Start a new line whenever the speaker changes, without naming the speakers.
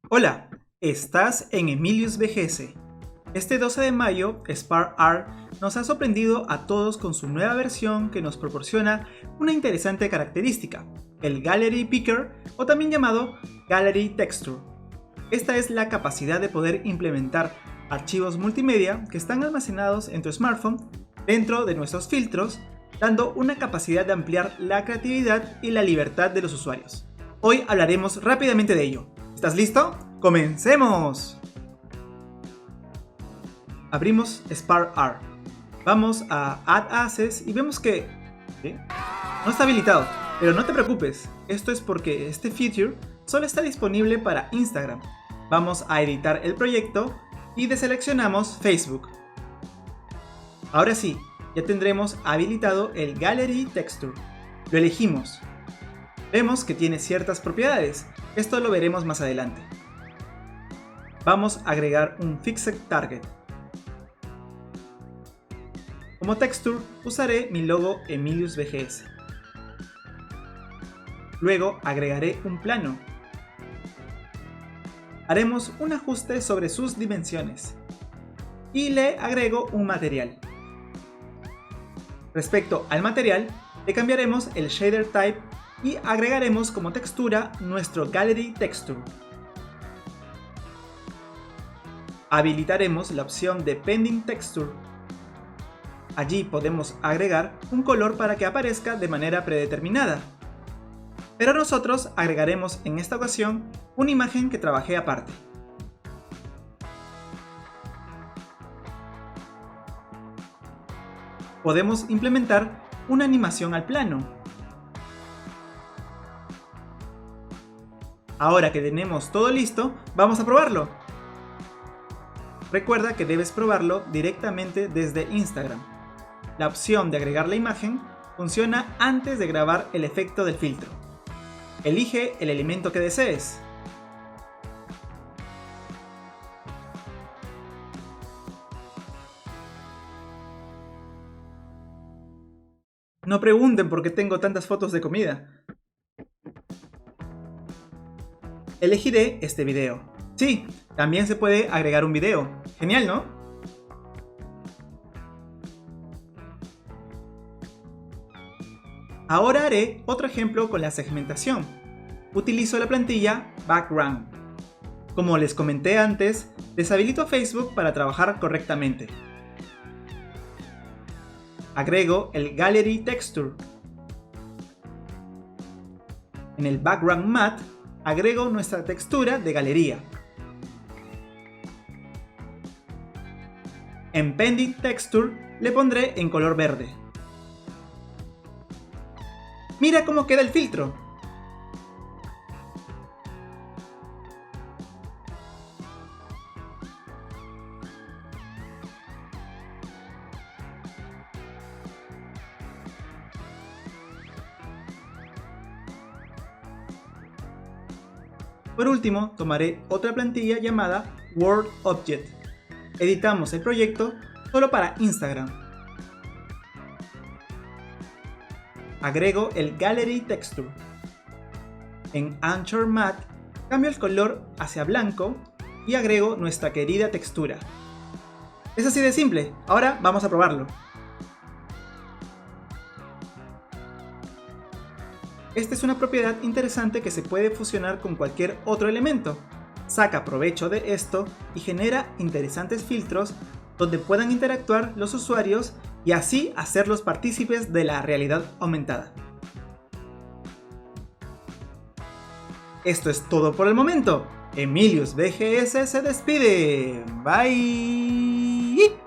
Hola, estás en Emilius VGS. Este 12 de mayo, SparkR nos ha sorprendido a todos con su nueva versión que nos proporciona una interesante característica, el Gallery Picker o también llamado Gallery Texture. Esta es la capacidad de poder implementar archivos multimedia que están almacenados en tu smartphone dentro de nuestros filtros, dando una capacidad de ampliar la creatividad y la libertad de los usuarios. Hoy hablaremos rápidamente de ello. ¿Estás listo? ¡Comencemos! Abrimos SparkR. Vamos a Add Assets y vemos que no está habilitado, pero no te preocupes, esto es porque este feature solo está disponible para Instagram. Vamos a editar el proyecto y deseleccionamos Facebook. Ahora sí, ya tendremos habilitado el Gallery Texture. Lo elegimos. Vemos que tiene ciertas propiedades, esto lo veremos más adelante. Vamos a agregar un Fixed Target. Como texture usaré mi logo Emilius VGS. Luego agregaré un plano. Haremos un ajuste sobre sus dimensiones. Y le agrego un material. Respecto al material, le cambiaremos el shader type y agregaremos como textura nuestro Gallery Texture. Habilitaremos la opción de Pending Texture. Allí podemos agregar un color para que aparezca de manera predeterminada. Pero nosotros agregaremos en esta ocasión una imagen que trabajé aparte. Podemos implementar una animación al plano. Ahora que tenemos todo listo, vamos a probarlo. Recuerda que debes probarlo directamente desde Instagram. La opción de agregar la imagen funciona antes de grabar el efecto del filtro. Elige el elemento que desees. No pregunten por qué tengo tantas fotos de comida. Elegiré este video. Sí, también se puede agregar un video. Genial, ¿no? Ahora haré otro ejemplo con la segmentación. Utilizo la plantilla Background. Como les comenté antes, deshabilito a Facebook para trabajar correctamente. Agrego el Gallery Texture. En el Background Matte, agrego nuestra textura de galería. En Pending Texture le pondré en color verde. ¡Mira cómo queda el filtro! Por último, tomaré otra plantilla llamada Word Object. Editamos el proyecto solo para Instagram. Agrego el Gallery Texture. En Anchor Matte, cambio el color hacia blanco y agrego nuestra querida textura. Es así de simple. Ahora vamos a probarlo. Esta es una propiedad interesante que se puede fusionar con cualquier otro elemento. Saca provecho de esto y genera interesantes filtros donde puedan interactuar los usuarios y así hacerlos partícipes de la realidad aumentada. Esto es todo por el momento. Emilius VGS se despide. Bye.